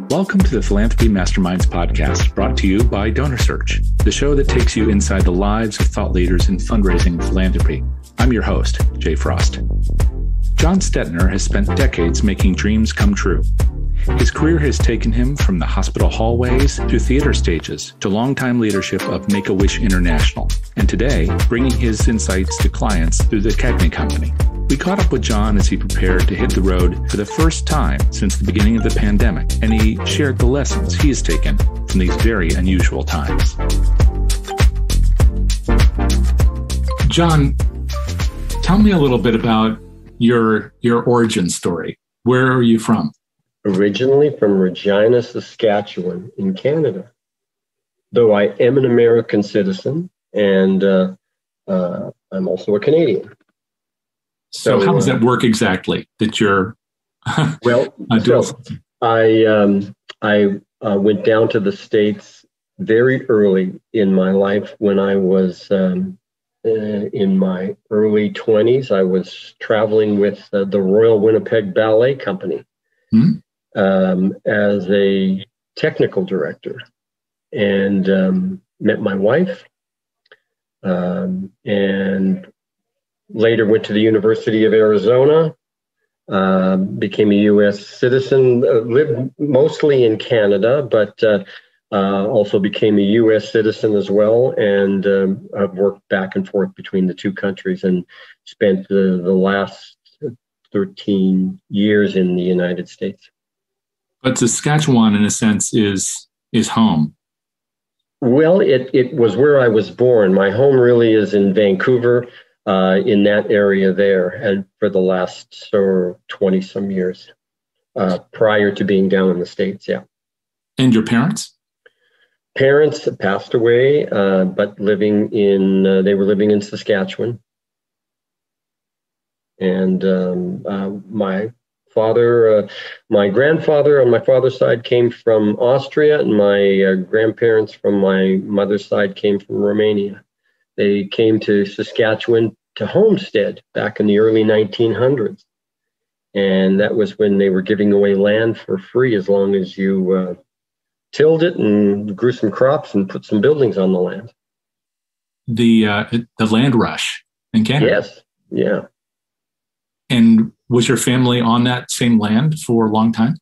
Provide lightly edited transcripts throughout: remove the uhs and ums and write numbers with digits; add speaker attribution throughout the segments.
Speaker 1: Welcome to the Philanthropy Masterminds podcast, brought to you by DonorSearch, the show that takes you inside the lives of thought leaders in fundraising and philanthropy. I'm your host, Jay Frost. Jon Stettner has spent decades making dreams come true. His career has taken him from the hospital hallways to theater stages to longtime leadership of Make-A-Wish International, and today bringing his insights to clients through the Cagney Company. We caught up with Jon as he prepared to hit the road for the first time since the beginning of the pandemic, and he shared the lessons he has taken from these very unusual times. Jon, tell me a little bit about your origin story. Where are you from?
Speaker 2: Originally from Regina, Saskatchewan in Canada, though I am an American citizen and I'm also a Canadian.
Speaker 1: So how does that work exactly? That you're
Speaker 2: well, so I went down to the States very early in my life. When I was in my early 20s, I was traveling with the Royal Winnipeg Ballet Company as a technical director, and met my wife, and later went to the University of Arizona, became a U.S. citizen, lived mostly in Canada, but also became a U.S. citizen as well. And I've worked back and forth between the two countries and spent the last 13 years in the United States.
Speaker 1: But Saskatchewan, in a sense, is home.
Speaker 2: Well, it was where I was born. My home really is in Vancouver, in that area there, and for the last 20-some years, prior to being down in the States, yeah.
Speaker 1: And your parents?
Speaker 2: Parents passed away, but they were living in Saskatchewan. And my grandfather on my father's side came from Austria, and my grandparents from my mother's side came from Romania. They came to Saskatchewan to homestead back in the early 1900s. And that was when they were giving away land for free as long as you tilled it and grew some crops and put some buildings on the land.
Speaker 1: The land rush in Canada?
Speaker 2: Yes, yeah.
Speaker 1: And was your family on that same land for a long time?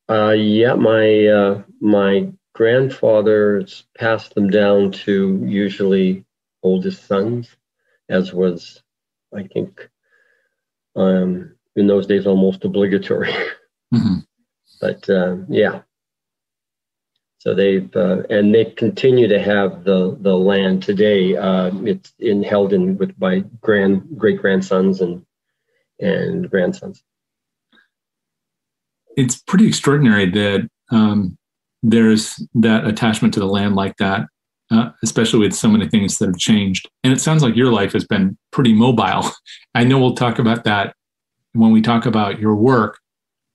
Speaker 2: Yeah, my grandfather passed them down to usually oldest sons, as was, I think, in those days almost obligatory.
Speaker 1: Mm-hmm.
Speaker 2: But yeah, so they continue to have the land today. It's held by great grandsons and grandsons.
Speaker 1: It's pretty extraordinary that there's that attachment to the land like that, especially with so many things that have changed. And it sounds like your life has been pretty mobile. I know we'll talk about that when we talk about your work,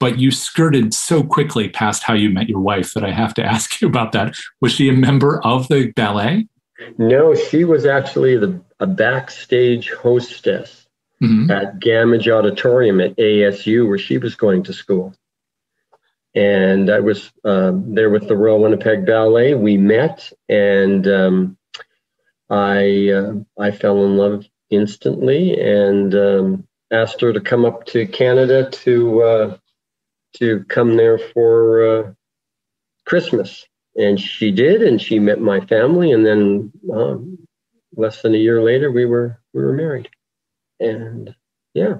Speaker 1: but you skirted so quickly past how you met your wife that I have to ask you about that. Was she a member of the ballet?
Speaker 2: No, she was actually a backstage hostess at Gamage Auditorium at ASU, where she was going to school. And I was there with the Royal Winnipeg Ballet. We met, and I fell in love instantly, and asked her to come up to Canada to come there for Christmas. And she did, and she met my family, and then less than a year later, we were married. And yeah.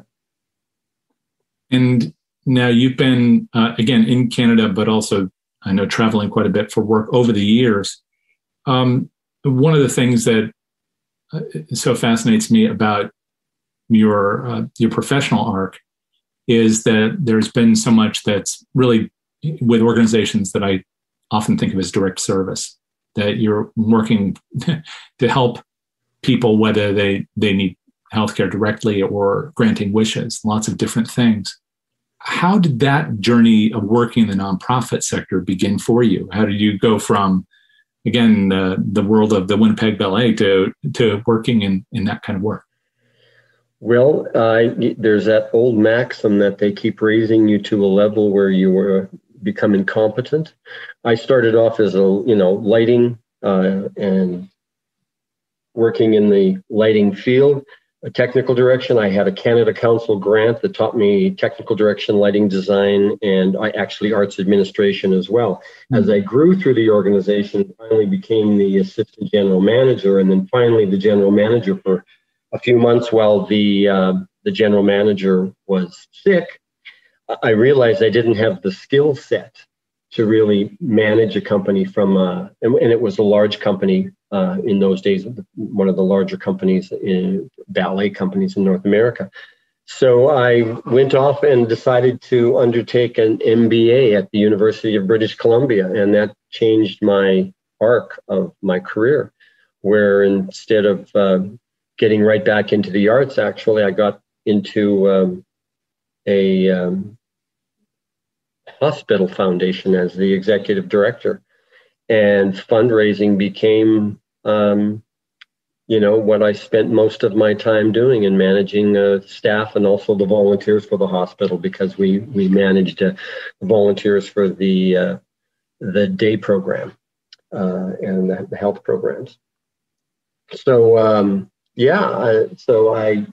Speaker 1: And now you've been, again, in Canada, but also, I know, traveling quite a bit for work over the years. One of the things that so fascinates me about your professional arc is that there's been so much that's really with organizations that I often think of as direct service, that you're working to help people, whether they need healthcare directly or granting wishes, lots of different things. How did that journey of working in the nonprofit sector begin for you? How did you go from, again, the world of the Winnipeg Ballet to working in that kind of work?
Speaker 2: Well, there's that old maxim that they keep raising you to a level where you become incompetent. I started off as lighting and working in the lighting field, a technical direction. I had a Canada Council grant that taught me technical direction, lighting design, and arts administration as well. As I grew through the organization, finally became the assistant general manager, and then finally the general manager for a few months while the general manager was sick. I realized I didn't have the skill set to really manage a company and it was a large company in those days, one of the larger companies, ballet companies in North America. So I went off and decided to undertake an MBA at the University of British Columbia, and that changed my arc of my career, where instead of getting right back into the arts, actually, I got into a hospital foundation as the executive director, and fundraising became what I spent most of my time doing, in managing staff and also the volunteers for the hospital, because we managed volunteers for the day program and the health programs. So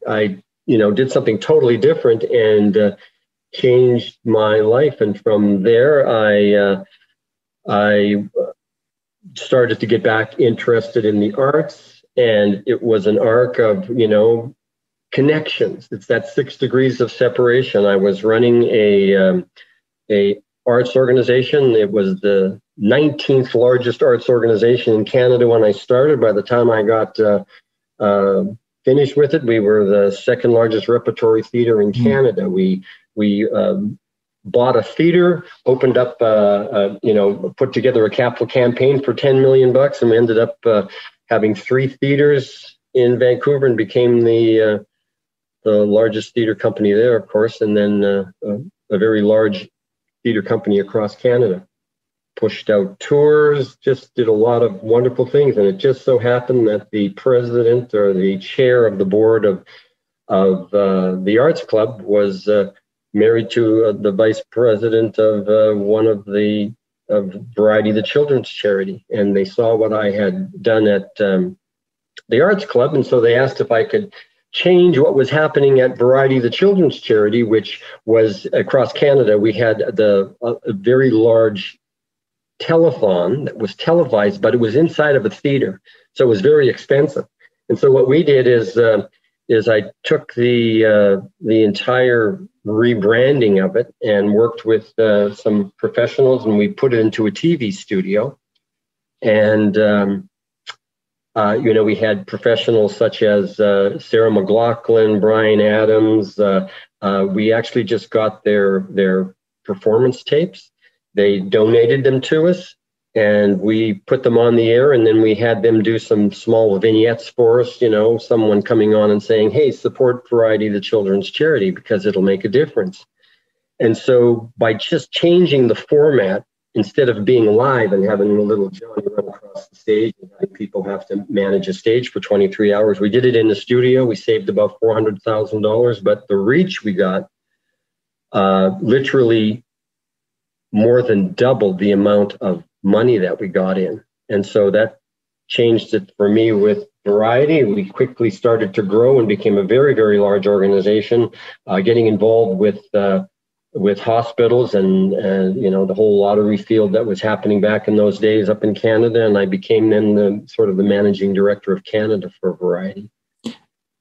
Speaker 2: I did something totally different and changed my life. And from there, I started to get back interested in the arts, and it was an arc of, connections. It's that 6 degrees of separation. I was running a arts organization. It was the 19th largest arts organization in Canada when I started. By the time I got finished with it, we were the second largest repertory theater in Canada. We bought a theater, opened up, put together a capital campaign for $10 million, and we ended up having 3 theaters in Vancouver and became the largest theater company there, of course, and then a very large theater company across Canada. Pushed out tours, just did a lot of wonderful things, and it just so happened that the president or the chair of the board of the Arts Club was married to the vice president of Variety, the children's charity, and they saw what I had done at the Arts Club, and so they asked if I could change what was happening at Variety, the children's charity, which was across Canada. We had a very large telethon that was televised, but it was inside of a theater, so it was very expensive. And so what we did is I took the entire rebranding of it and worked with some professionals, and we put it into a TV studio. And we had professionals such as Sarah McLachlan, Brian Adams. We actually just got their performance tapes. They donated them to us, and we put them on the air, and then we had them do some small vignettes for us, someone coming on and saying, hey, support Variety, the children's charity, because it'll make a difference. And so by just changing the format, instead of being live and having a little Johnny run across the stage and having people have to manage a stage for 23 hours, we did it in the studio. We saved about $400,000, but the reach we got literally more than doubled the amount of money that we got in. And so that changed it for me with Variety. We quickly started to grow and became a very, very large organization, getting involved with hospitals and the whole lottery field that was happening back in those days up in Canada. And I became then the managing director of Canada for Variety.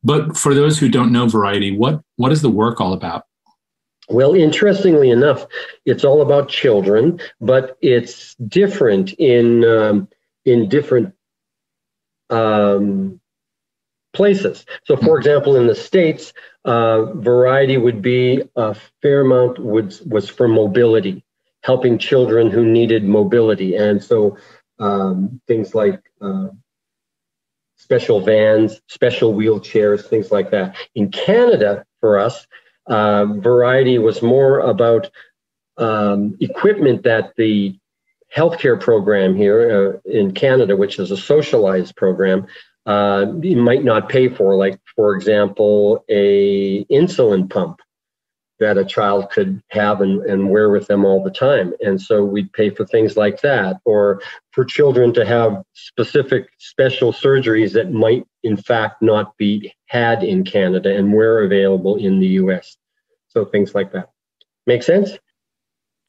Speaker 1: But for those who don't know Variety, what is the work all about?
Speaker 2: Well, interestingly enough, it's all about children, but it's different in different places. So, for example, in the States, Variety would be a fair amount was for mobility, helping children who needed mobility, and so things like special vans, special wheelchairs, things like that. In Canada, for us, Variety was more about equipment that the healthcare program here in Canada, which is a socialized program, you might not pay for, like, for example, a insulin pump that a child could have and wear with them all the time. And so we'd pay for things like that, or for children to have specific special surgeries that might in fact not be had in Canada and were available in the US. So things like that. Make sense?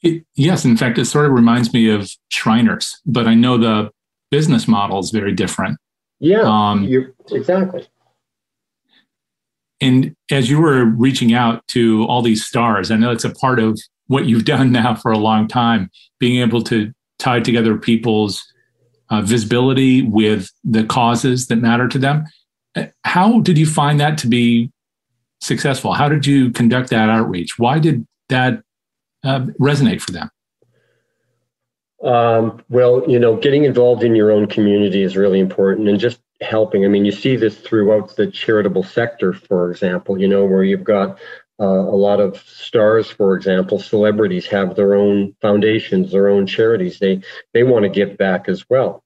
Speaker 1: Yes. In fact, it sort of reminds me of Shriners, but I know the business model is very different.
Speaker 2: Yeah, exactly.
Speaker 1: And as you were reaching out to all these stars, I know it's a part of what you've done now for a long time, being able to tie together people's visibility with the causes that matter to them. How did you find that to be successful? How did you conduct that outreach? Why did that resonate for them?
Speaker 2: Well, getting involved in your own community is really important, and just helping. I mean, you see this throughout the charitable sector, for example, where you've got a lot of stars, for example, celebrities have their own foundations, their own charities. They want to give back as well.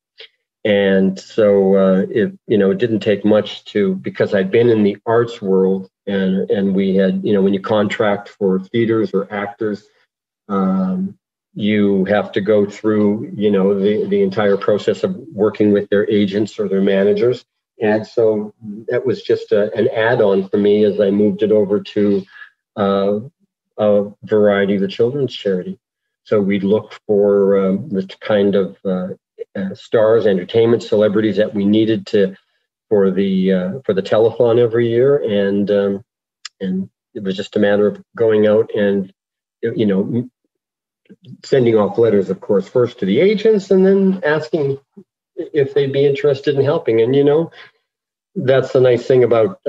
Speaker 2: And so it didn't take much because I'd been in the arts world, and we had, when you contract for theaters or actors, you have to go through, the entire process of working with their agents or their managers. And so that was just an add-on for me as I moved it over to a variety of the children's charity. So we'd look for the kind of stars, entertainment celebrities that we needed for the telethon every year. And it was just a matter of going out and, sending off letters, of course, first to the agents, and then asking if they'd be interested in helping. And, that's the nice thing about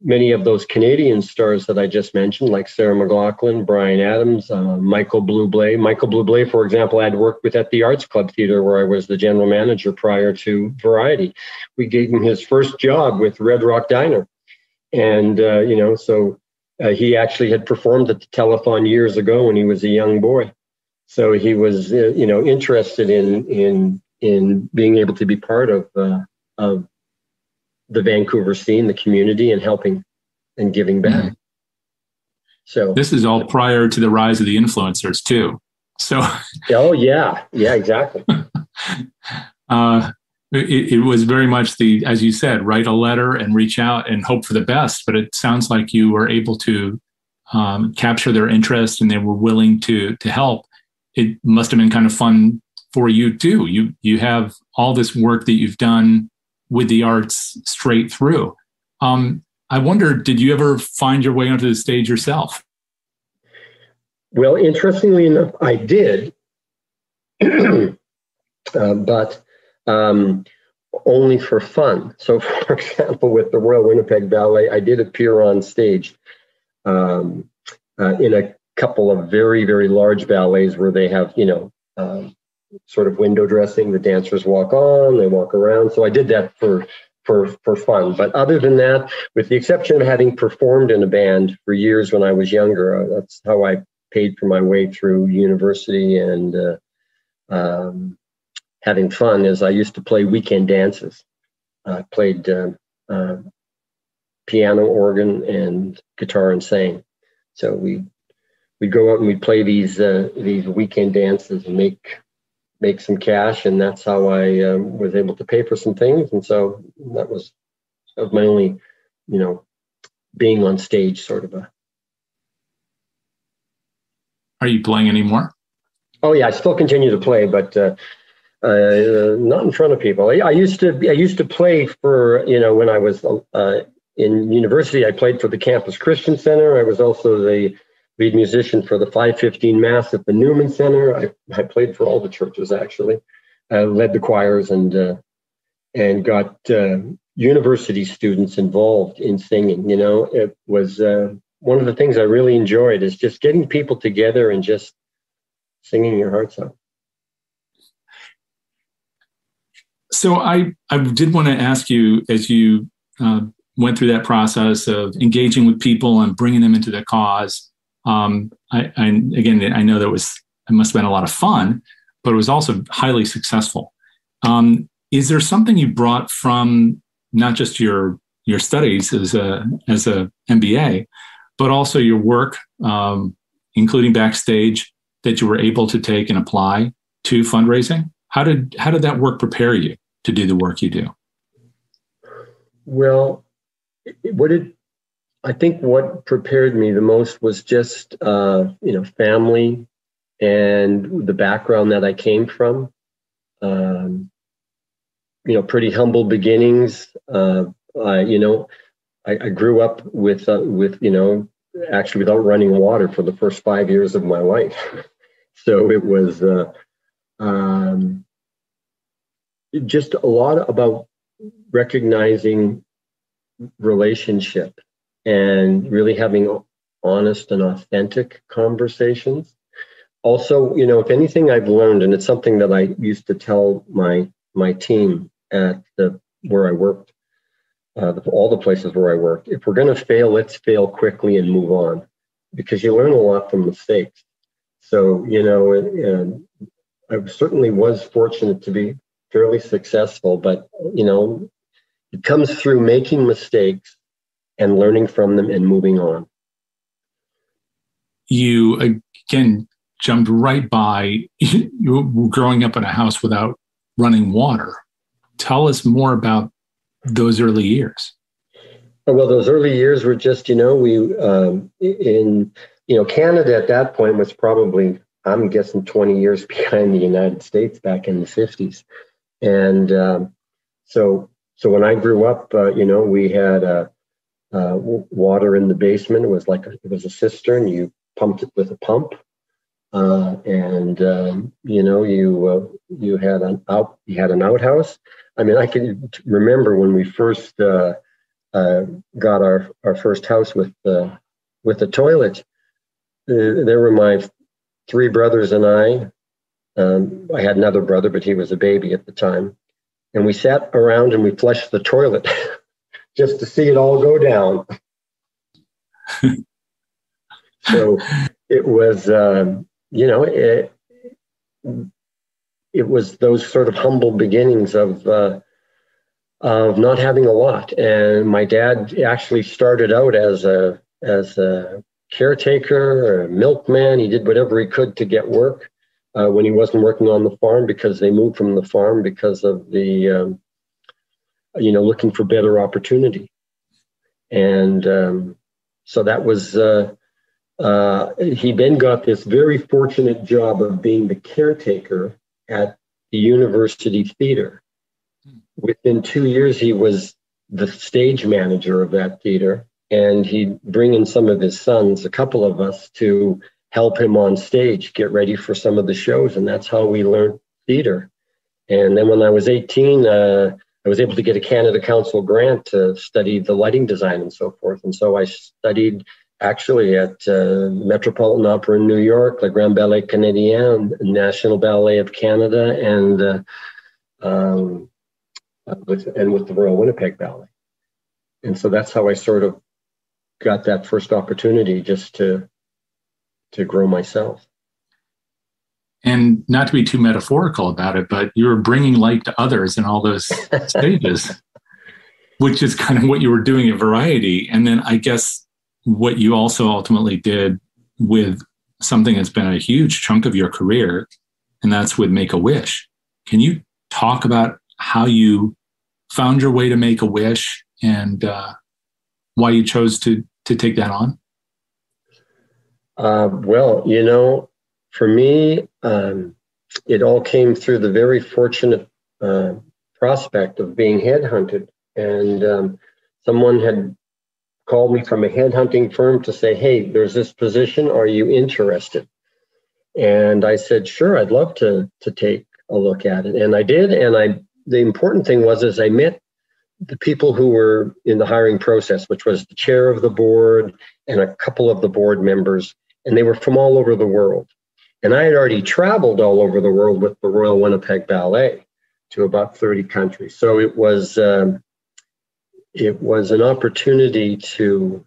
Speaker 2: many of those Canadian stars that I just mentioned, like Sarah McLachlan, Bryan Adams, Michael Bublé. Michael Bublé, for example, I'd worked with at the Arts Club Theatre, where I was the general manager prior to Variety. We gave him his first job with Red Rock Diner. And, so he actually had performed at the telethon years ago when he was a young boy. So he was, interested in being able to be part of the Vancouver scene, the community, and helping and giving back. Mm-hmm. So
Speaker 1: this is all prior to the rise of the influencers too. So
Speaker 2: yeah, exactly.
Speaker 1: It was very much as you said, write a letter and reach out and hope for the best. But it sounds like you were able to capture their interest, and they were willing to help. It must have been kind of fun for you too. You have all this work that you've done with the arts straight through. I wonder, did you ever find your way onto the stage yourself?
Speaker 2: Well, interestingly enough, I did, but only for fun. So, for example, with the Royal Winnipeg Ballet, I did appear on stage in a couple of very, very large ballets where they have, sort of window dressing. The dancers walk on, they walk around. So I did that for fun. But other than that, with the exception of having performed in a band for years when I was younger, that's how I paid for my way through university and having fun, is I used to play weekend dances. I played piano, organ, and guitar and sang. So we'd go out and we'd play these weekend dances and make some cash, and that's how I was able to pay for some things. And so that was my only, being on stage sort of a.
Speaker 1: Are you playing anymore?
Speaker 2: Oh yeah, I still continue to play, but not in front of people. I used to play for, when I was in university. I played for the Campus Christian Center. I was also the lead musician for the 515 Mass at the Newman Center. I played for all the churches, actually. Led the choirs and got university students involved in singing. It was one of the things I really enjoyed, is just getting people together and just singing your hearts out.
Speaker 1: So I did want to ask you, as you went through that process of engaging with people and bringing them into the cause, I know that it must have been a lot of fun, but it was also highly successful. Is there something you brought from not just your studies as a MBA, but also your work, including backstage, that you were able to take and apply to fundraising? How did that work prepare you to do the work you do?
Speaker 2: Well, I think what prepared me the most was just family and the background that I came from. Pretty humble beginnings. I grew up with actually without running water for the first 5 years of my life. So it was just a lot about recognizing relationship and really having honest and authentic conversations. Also, if anything I've learned, and it's something that I used to tell my team at where I worked, all the places where I worked, if we're going to fail, let's fail quickly and move on, because you learn a lot from mistakes. So, I certainly was fortunate to be fairly successful, but, it comes through making mistakes and learning from them and moving on.
Speaker 1: You, again, jumped right by you growing up in a house without running water. Tell us more about those early years.
Speaker 2: Well, those early years were just, Canada at that point was probably, I'm guessing, 20 years behind the United States back in the 50s. And so when I grew up, we had water in the basement. It was a cistern. You pumped it with a pump. You had an outhouse. I mean, I can remember when we first got our first house with a toilet. There were my three brothers and I. I had another brother, but he was a baby at the time. And we sat around and we flushed the toilet just to see it all go down. So it was, it was those sort of humble beginnings of not having a lot. And my dad actually started out as a caretaker or a milkman. He did whatever he could to get work when he wasn't working on the farm, because they moved from the farm because of the, looking for better opportunity. And so that was, he then got this very fortunate job of being the caretaker at the university theater. Within 2 years, he was the stage manager of that theater, and he'd bring in some of his sons, a couple of us, to help him on stage, get ready for some of the shows. And that's how we learned theater. And then when I was 18, I was able to get a Canada Council grant to study the lighting design and so forth. And so I studied actually at Metropolitan Opera in New York, Le Grand Ballet Canadien, National Ballet of Canada, and with the Royal Winnipeg Ballet. And so that's how I sort of got that first opportunity, just to grow myself.
Speaker 1: And not to be too metaphorical about it, but you were bringing light to others in all those stages, which is kind of what you were doing at Variety. And then I guess what you also ultimately did with something that's been a huge chunk of your career, and that's with Make-A-Wish. Can you talk about how you found your way to Make-A-Wish and why you chose to take that on?
Speaker 2: Well, for me, it all came through the very fortunate prospect of being headhunted. And someone had called me from a headhunting firm to say, hey, there's this position. Are you interested? And I said, sure, I'd love to take a look at it. And I did. And the important thing was I met the people who were in the hiring process, which was the chair of the board and a couple of the board members. And they were from all over the world. And I had already traveled all over the world with the Royal Winnipeg Ballet to about 30 countries. So it was an opportunity to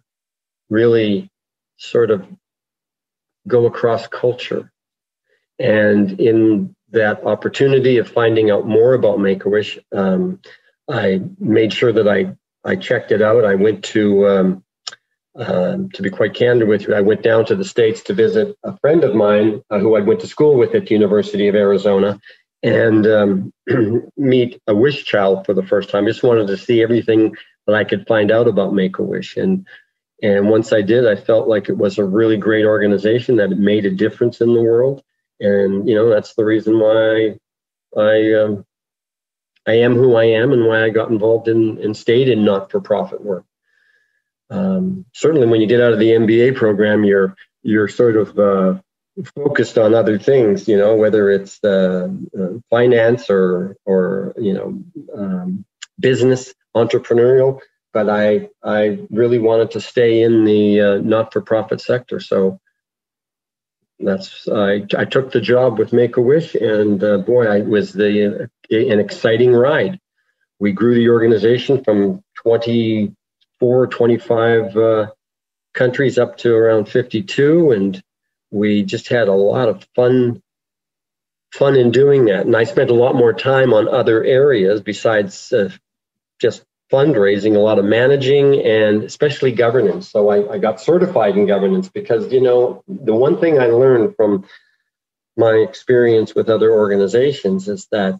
Speaker 2: really sort of go across culture. And in that opportunity of finding out more about Make-A-Wish, I made sure that I checked it out. I went to be quite candid with you, I went down to the States to visit a friend of mine who I went to school with at the University of Arizona, and meet a Wish child for the first time. I just wanted to see everything that I could find out about Make-A-Wish. And once I did, I felt like it was a really great organization, that it made a difference in the world. And, that's the reason why I am who I am, and why I got involved and stayed in not-for-profit work. Certainly when you get out of the MBA program, you're sort of focused on other things, whether it's finance or business, entrepreneurial. But I really wanted to stay in the not-for-profit sector. So I took the job with Make-A-Wish, and boy, it was an exciting ride. We grew the organization from 24, 25 countries up to around 52, and we just had a lot of fun in doing that. And I spent a lot more time on other areas besides just fundraising, a lot of managing, and especially governance. So I got certified in governance because, the one thing I learned from my experience with other organizations is that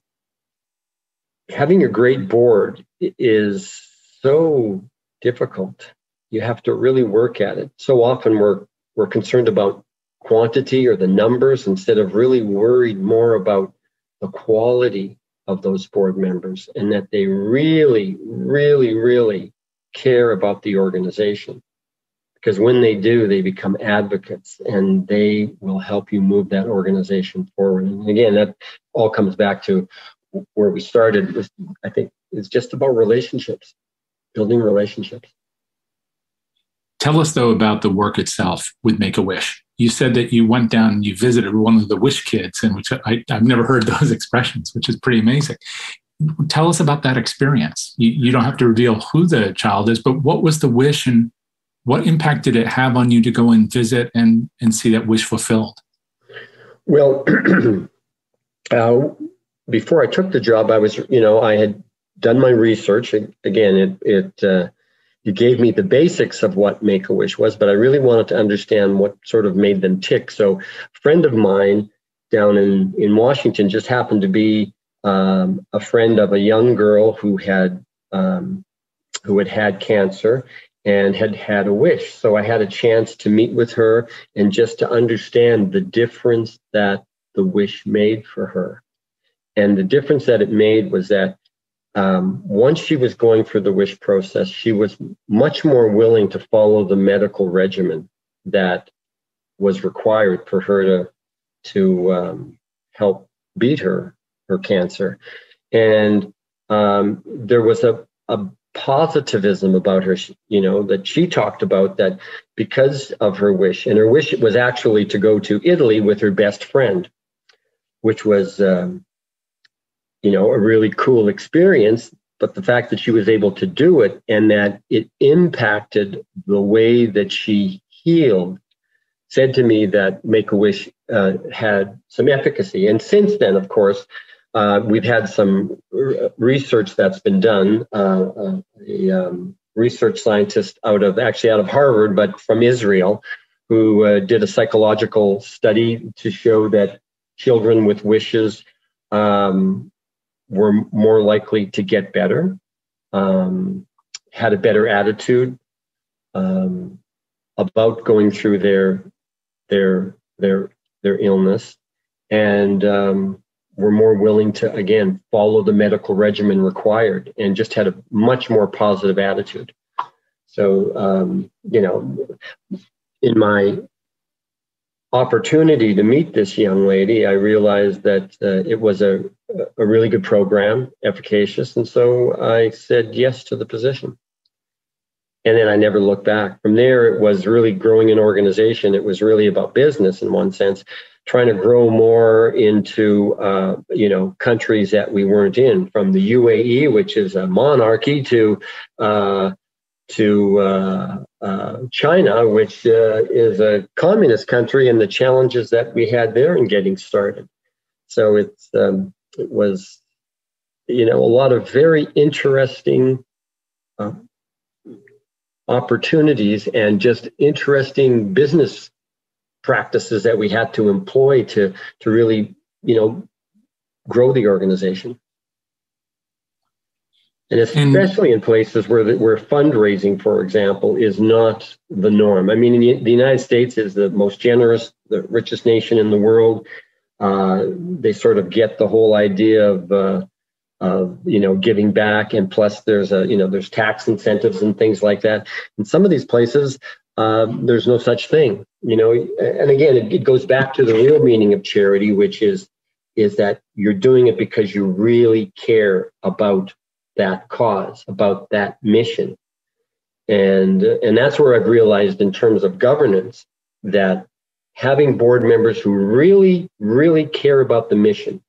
Speaker 2: having a great board is so difficult. You have to really work at it. So often we're concerned about quantity or the numbers instead of really worried more about the quality of those board members, and that they really, really, really care about the organization. Because when they do, they become advocates, and they will help you move that organization forward. And again, that all comes back to where we started. I think it's just about relationships, building relationships.
Speaker 1: Tell us, though, about the work itself with Make-A-Wish. You said that you went down and you visited one of the Wish kids, and which I've never heard those expressions, which is pretty amazing. Tell us about that experience. You don't have to reveal who the child is, but what was the wish, and what impact did it have on you to go and visit and see that wish fulfilled?
Speaker 2: Well, before I took the job, I had done my research. Again, it gave me the basics of what Make-A-Wish was, but I really wanted to understand what sort of made them tick. So a friend of mine down in Washington just happened to be a friend of a young girl who had cancer and had a wish. So I had a chance to meet with her and just to understand the difference that the wish made for her. And the difference that it made was that once she was going through the wish process, she was much more willing to follow the medical regimen that was required for her to help beat her cancer. And there was a positivism about her, that she talked about, that because of her wish, and her wish was actually to go to Italy with her best friend, which was a really cool experience. But the fact that she was able to do it, and that it impacted the way that she healed, said to me that Make-A-Wish had some efficacy. And since then, of course, we've had some research that's been done. A research scientist out of Harvard, but from Israel, who did a psychological study to show that children with wishes were more likely to get better, had a better attitude about going through their illness, and were more willing to, again, follow the medical regimen required, and just had a much more positive attitude. So, in my opportunity to meet this young lady, I realized that it was a really good program, efficacious, and so I said yes to the position. And then I never looked back. From there, it was really growing an organization. It was really about business in one sense, trying to grow more into countries that we weren't in, from the UAE, which is a monarchy, to China, which is a communist country, and the challenges that we had there in getting started. So it was a lot of very interesting opportunities and just interesting business practices that we had to employ to really, grow the organization. And especially in places where fundraising, for example, is not the norm. I mean, the United States is the most generous, the richest nation in the world. They sort of get the whole idea of giving back, and plus there's tax incentives and things like that. In some of these places, there's no such thing. And again, it goes back to the real meaning of charity, which is that you're doing it because you really care about that cause, about that mission. And that's where I've realized in terms of governance that having board members who really, really care about the mission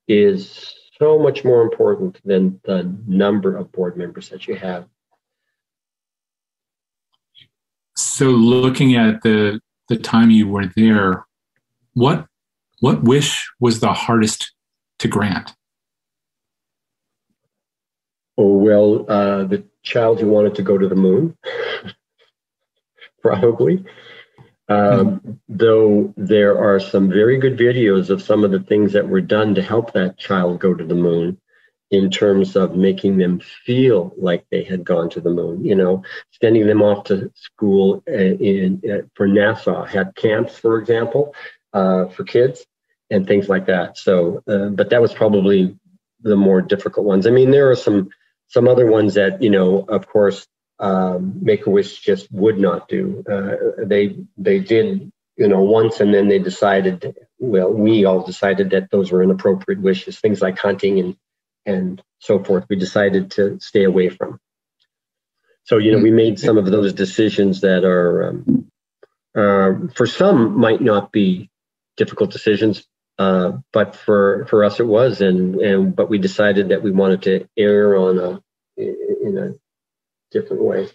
Speaker 2: is so much more important than the number of board members that you have.
Speaker 1: So looking at the time you were there, what wish was the hardest to grant?
Speaker 2: Oh, well, the child who wanted to go to the moon, probably. Though there are some very good videos of some of the things that were done to help that child go to the moon in terms of making them feel like they had gone to the moon, sending them off to school for NASA, had camps, for example, for kids and things like that. So, but that was probably the more difficult ones. I mean, there are some other ones that, of course, Make-A-Wish just would not do. They did, once, and then they decided, we all decided that those were inappropriate wishes, things like hunting and so forth. We decided to stay away from. So, we made some of those decisions that are, for some might not be difficult decisions, but for us it was, but we decided that we wanted to err in a different way.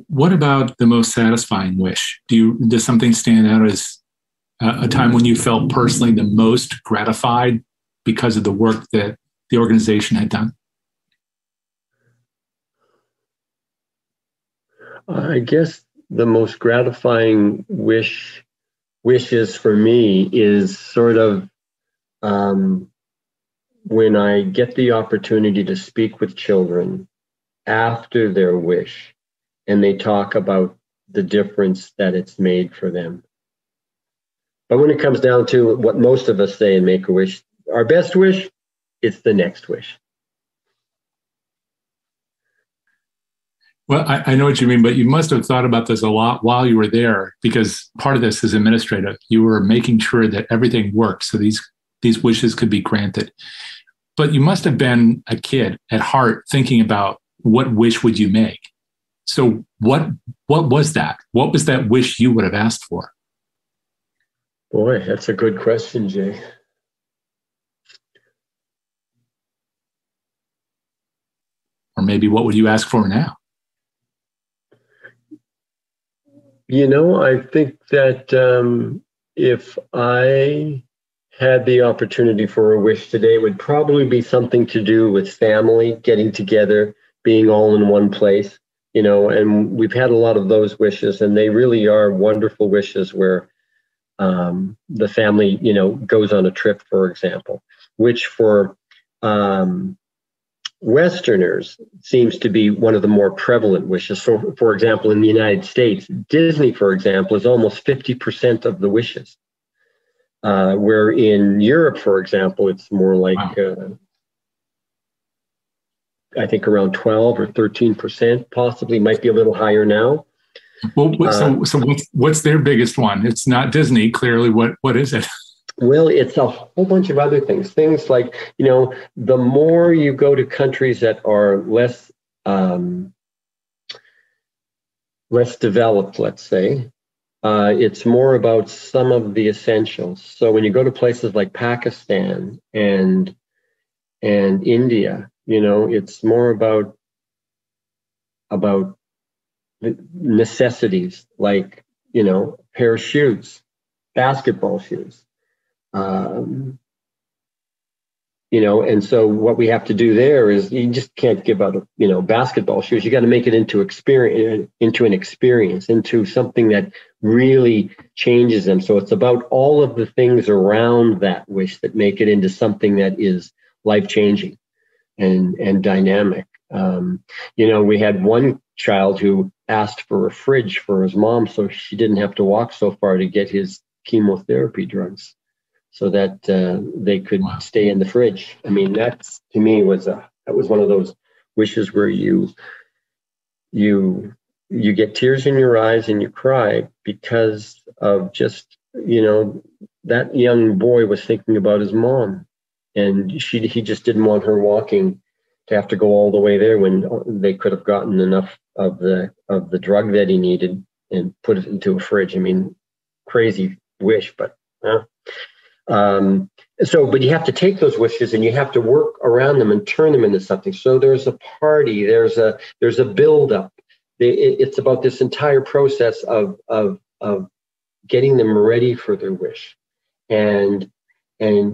Speaker 1: What about the most satisfying wish? Does something stand out as a time when you felt personally the most gratified because of the work that the organization had done?
Speaker 2: I guess the most gratifying wishes for me is sort of when I get the opportunity to speak with children after their wish, and they talk about the difference that it's made for them. But when it comes down to what most of us say in Make-A-Wish, our best wish, it's the next wish.
Speaker 1: Well, I know what you mean, but you must have thought about this a lot while you were there, because part of this is administrative. You were making sure that everything worked so these wishes could be granted. But you must have been a kid at heart thinking about what wish would you make. So what was that? What was that wish you would have asked for?
Speaker 2: Boy, that's a good question, Jay.
Speaker 1: Or maybe what would you ask for now?
Speaker 2: I think that if I had the opportunity for a wish today, it would probably be something to do with family, getting together, being all in one place, and we've had a lot of those wishes, and they really are wonderful wishes where the family, goes on a trip, for example, which for Westerners seems to be one of the more prevalent wishes. So, for example, in the United States, Disney, for example, is almost 50% of the wishes. Where in Europe, for example, it's more like, wow. I think around 12 or 13%, possibly, might be a little higher now.
Speaker 1: Well, so what's their biggest one? It's not Disney, clearly. What is it?
Speaker 2: Well, it's a whole bunch of other things. Things like, the more you go to countries that are less developed, let's say, it's more about some of the essentials. So when you go to places like Pakistan and India, it's more about the necessities, like, pair of shoes, basketball shoes, and so what we have to do there is you just can't give out, basketball shoes. You got to make it into an experience, into something that really changes them. So it's about all of the things around that wish that make it into something that is life-changing and dynamic. We had one child who asked for a fridge for his mom so she didn't have to walk so far to get his chemotherapy drugs, so that they could stay in the fridge. I mean, that to me was one of those wishes where you get tears in your eyes and you cry because of just, that young boy was thinking about his mom, and he just didn't want her walking to have to go all the way there when they could have gotten enough of the drug that he needed and put it into a fridge. I mean, crazy wish, but but you have to take those wishes and you have to work around them and turn them into something. So there's a party, there's a build-up. It's about this entire process of getting them ready for their wish and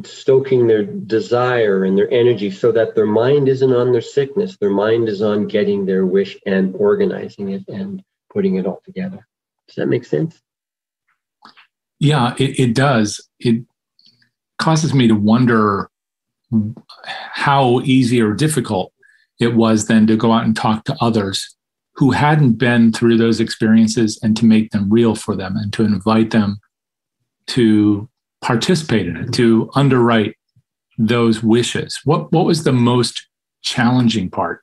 Speaker 2: stoking their desire and their energy so that their mind isn't on their sickness. Their mind is on getting their wish and organizing it and putting it all together. Does that make sense?
Speaker 1: Yeah, it does. It causes me to wonder how easy or difficult it was then to go out and talk to others who hadn't been through those experiences and to make them real for them and to invite them to participate in it, to underwrite those wishes. What was the most challenging part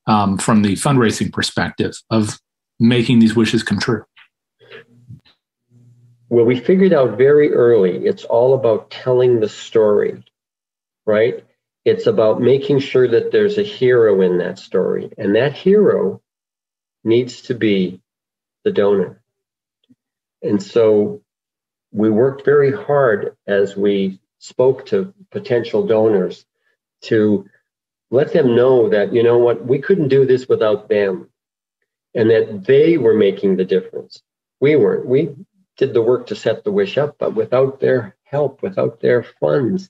Speaker 1: from the fundraising perspective of making these wishes come true?
Speaker 2: Well, we figured out very early, it's all about telling the story, right? It's about making sure that there's a hero in that story. And that hero needs to be the donor. And so we worked very hard as we spoke to potential donors to let them know that, you know what, we couldn't do this without them, and that they were making the difference. We weren't. We did the work to set the wish up, but without their help, without their funds,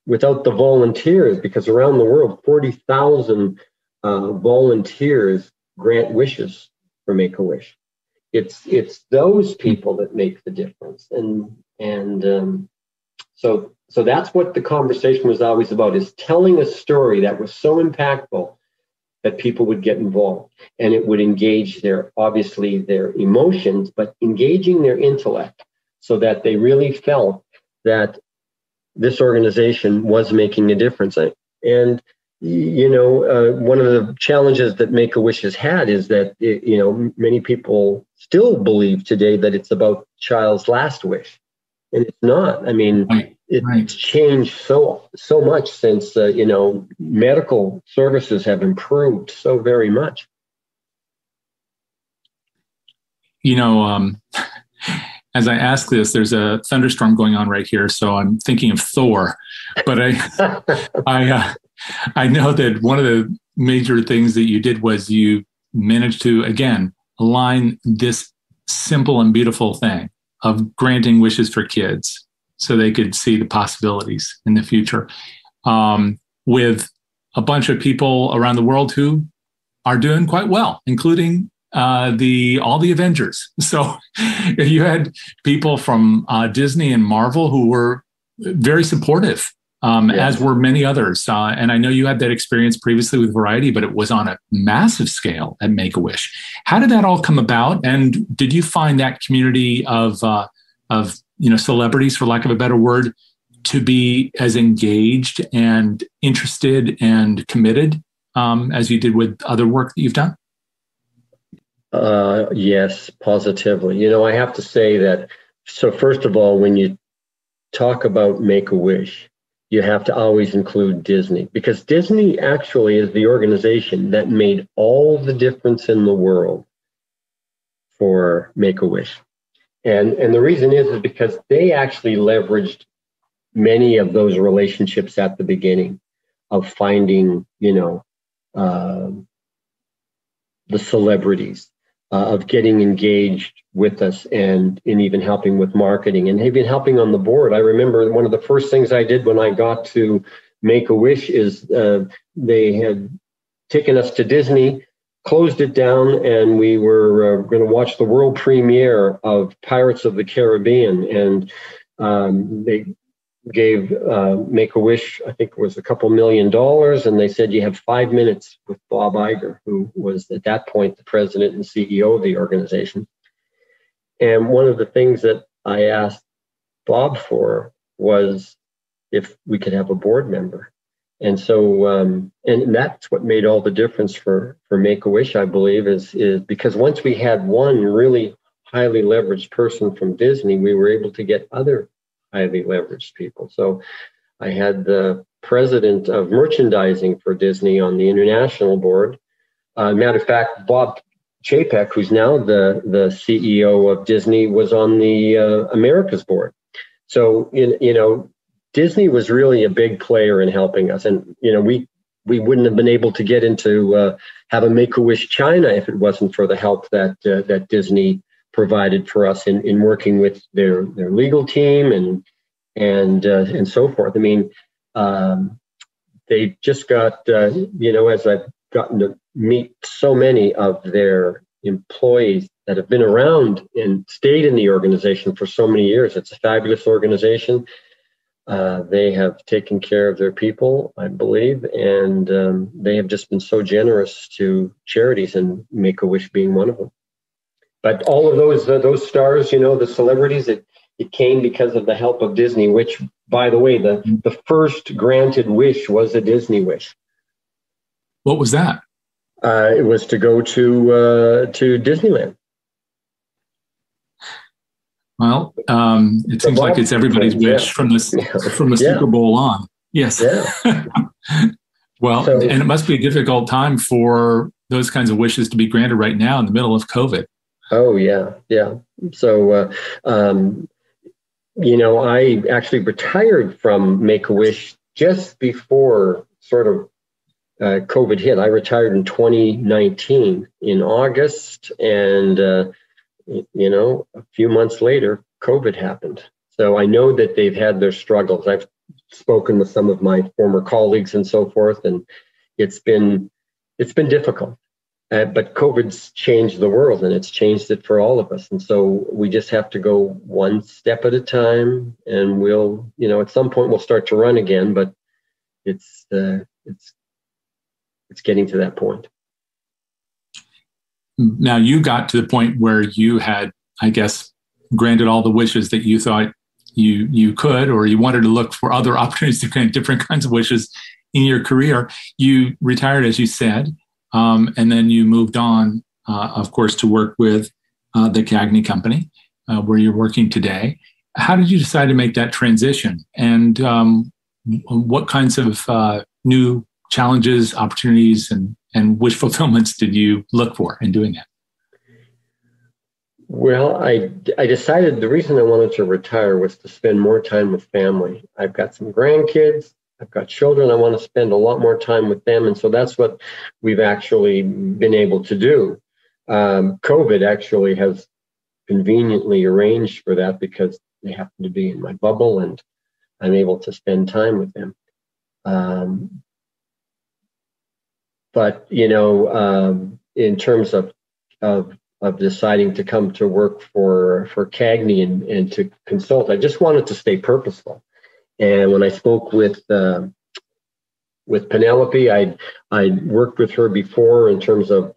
Speaker 2: without the volunteers, because around the world, 40,000 volunteers grant wishes for Make-A-Wish. It's those people that make the difference, so that's what the conversation was always about: is telling a story that was so impactful that people would get involved, and it would engage their emotions, but engaging their intellect, so that they really felt that this organization was making a difference. And one of the challenges that Make-A-Wish has had is that many people still believe today that it's about child's last wish, and it's not. I mean, it's changed so much since medical services have improved so very much.
Speaker 1: As I ask this, there's a thunderstorm going on right here, so I'm thinking of Thor. But I know that one of the major things that you did was you managed to, again, align this simple and beautiful thing of granting wishes for kids so they could see the possibilities in the future, with a bunch of people around the world who are doing quite well, including all the Avengers. So you had people from Disney and Marvel who were very supportive, as were many others. And I know you had that experience previously with Variety, but it was on a massive scale at Make-A-Wish. How did that all come about? And did you find that community of celebrities, for lack of a better word, to be as engaged and interested and committed as you did with other work that you've done?
Speaker 2: Yes, positively. I have to say that, so first of all, when you talk about Make-A-Wish, you have to always include Disney, because Disney actually is the organization that made all the difference in the world for Make-A-Wish. And the reason is because they actually leveraged many of those relationships at the beginning of finding, the celebrities, of getting engaged with us and even helping with marketing and even helping on the board. I remember one of the first things I did when I got to Make-A-Wish is they had taken us to Disney, closed it down, and we were going to watch the world premiere of Pirates of the Caribbean. And they gave Make-A-Wish, I think it was a couple $1 million, and they said, you have 5 minutes with Bob Iger, who was at that point the president and CEO of the organization. And one of the things that I asked Bob for was if we could have a board member. And so, and that's what made all the difference for Make-A-Wish, I believe, is because once we had one really highly leveraged person from Disney, we were able to get other highly leveraged people. So I had the president of merchandising for Disney on the international board. Matter of fact, Bob Chapek, who's now the CEO of Disney, was on the Americas board. So, Disney was really a big player in helping us. And, we wouldn't have been able to get into have a Make-A-Wish China if it wasn't for the help that Disney provided for us in working with their legal team and so forth. I mean, they just got, as I've gotten to meet so many of their employees that have been around and stayed in the organization for so many years. It's a fabulous organization. They have taken care of their people, I believe, and they have just been so generous to charities, and Make-A-Wish being one of them. But all of those stars, the celebrities, it came because of the help of Disney, which, by the way, the first granted wish was a Disney wish.
Speaker 1: What was that?
Speaker 2: It was to go to Disneyland. Well,
Speaker 1: it seems like it's everybody's wish from the Super Bowl on. Yes.
Speaker 2: Yeah.
Speaker 1: Well, and it must be a difficult time for those kinds of wishes to be granted right now in the middle of COVID.
Speaker 2: Oh, yeah. Yeah. So, I actually retired from Make-A-Wish just before sort of COVID hit. I retired in 2019 in August, and a few months later, COVID happened. So I know that they've had their struggles. I've spoken with some of my former colleagues and so forth, and it's been difficult. But COVID's changed the world, and it's changed it for all of us. And so we just have to go one step at a time, and we'll, at some point we'll start to run again. But it's getting to that point.
Speaker 1: Now, you got to the point where you had, I guess, granted all the wishes that you thought you could, or you wanted to look for other opportunities to grant different kinds of wishes in your career. You retired, as you said, and then you moved on, of course, to work with the Cagney Company, where you're working today. How did you decide to make that transition? And what kinds of new challenges, opportunities, and wish fulfillments did you look for in doing that?
Speaker 2: Well, I decided the reason I wanted to retire was to spend more time with family. I've got some grandkids, I've got children, I want to spend a lot more time with them. And so that's what we've actually been able to do. COVID actually has conveniently arranged for that because they happen to be in my bubble and I'm able to spend time with them. But, in terms of deciding to come to work for Cagney and to consult, I just wanted to stay purposeful. And when I spoke with Penelope, I'd worked with her before in terms of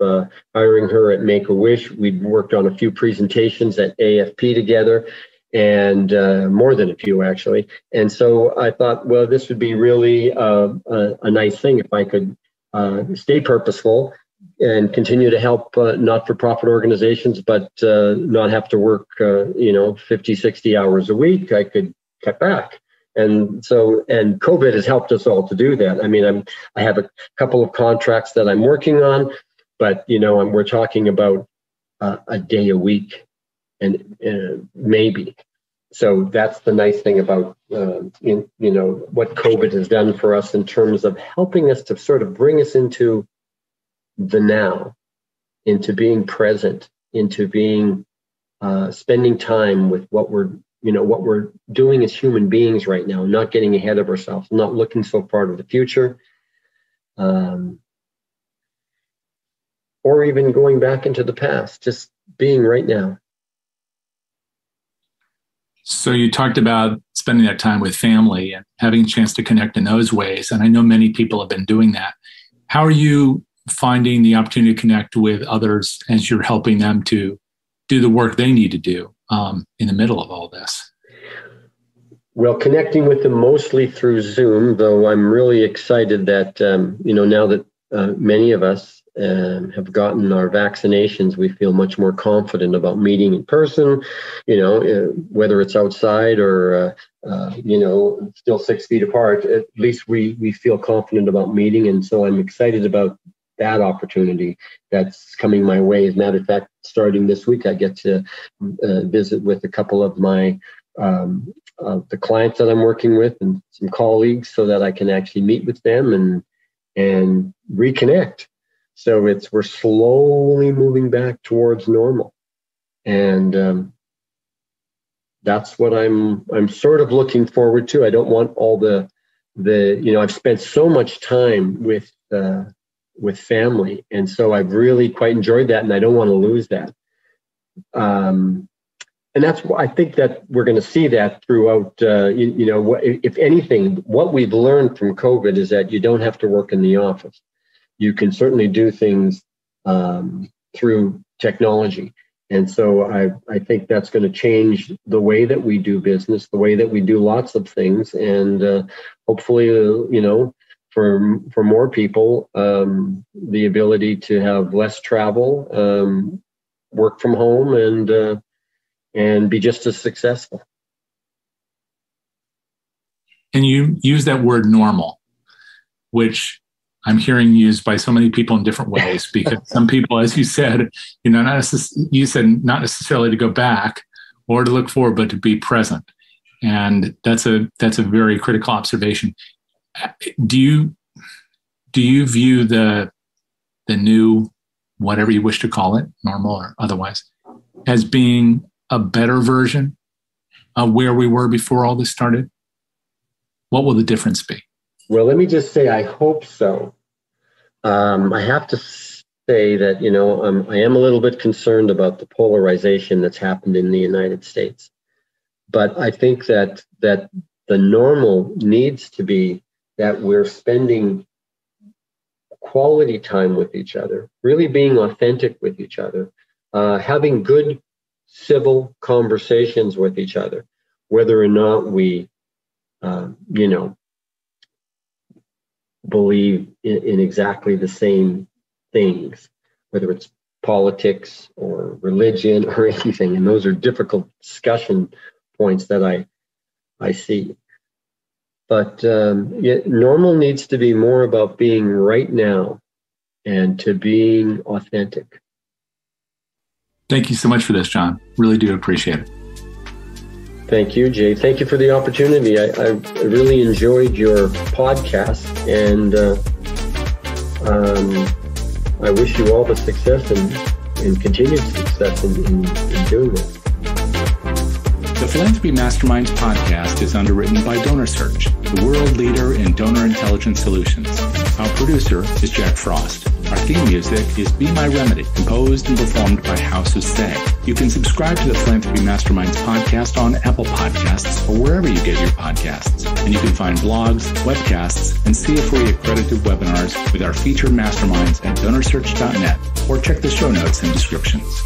Speaker 2: hiring her at Make-A-Wish. We'd worked on a few presentations at AFP together, and more than a few, actually. And so I thought, well, this would be really a nice thing if I could stay purposeful and continue to help not-for-profit organizations, but not have to work, 50, 60 hours a week. I could cut back. And COVID has helped us all to do that. I mean, I have a couple of contracts that I'm working on, but, we're talking about a day a week and maybe. So that's the nice thing about, what COVID has done for us in terms of helping us to sort of bring us into the now, into being present, into being spending time with what we're what we're doing as human beings right now, not getting ahead of ourselves, not looking so far to the future, or even going back into the past, just being right now.
Speaker 1: So you talked about spending that time with family and having a chance to connect in those ways. And I know many people have been doing that. How are you finding the opportunity to connect with others as you're helping them to do the work they need to do in the middle of all this?
Speaker 2: Well, connecting with them mostly through Zoom, though I'm really excited that, now that many of us have gotten our vaccinations, we feel much more confident about meeting in person, whether it's outside or, still 6 feet apart. At least we feel confident about meeting. And so I'm excited about that opportunity that's coming my way. As a matter of fact, starting this week, I get to visit with a couple of my the clients that I'm working with and some colleagues so that I can actually meet with them and reconnect. So we're slowly moving back towards normal, and that's what I'm sort of looking forward to. I don't want all the I've spent so much time with family, and so I've really quite enjoyed that, and I don't want to lose that. And that's why I think that we're going to see that throughout. If anything, what we've learned from COVID is that you don't have to work in the office. You can certainly do things through technology. And so I think that's going to change the way that we do business, the way that we do lots of things. And hopefully, for more people, the ability to have less travel, work from home, and be just as successful.
Speaker 1: And you use that word normal, which I'm hearing used by so many people in different ways, because some people, as you said, not necessarily to go back or to look forward, but to be present. And that's a very critical observation. Do you view the new, whatever you wish to call it, normal or otherwise, as being a better version of where we were before all this started? What will the difference be?
Speaker 2: Well, let me just say, I hope so. I have to say that, I am a little bit concerned about the polarization that's happened in the United States. But I think that the normal needs to be that we're spending quality time with each other, really being authentic with each other, having good civil conversations with each other, whether or not we, believe in exactly the same things, whether it's politics or religion or anything. And those are difficult discussion points that I see. But normal needs to be more about being right now and to being authentic.
Speaker 1: Thank you so much for this, Jon. Really do appreciate it.
Speaker 2: Thank you, Jay. Thank you for the opportunity. I really enjoyed your podcast, and I wish you all the success and continued success in doing this.
Speaker 3: The Philanthropy Masterminds podcast is underwritten by DonorSearch, the world leader in donor intelligence solutions. Our producer is Jack Frost. Our theme music is Be My Remedy, composed and performed by House of Stay. You can subscribe to the Philanthropy Masterminds podcast on Apple Podcasts or wherever you get your podcasts. And you can find blogs, webcasts, and see free accredited webinars with our featured masterminds at DonorSearch.net, or check the show notes and descriptions.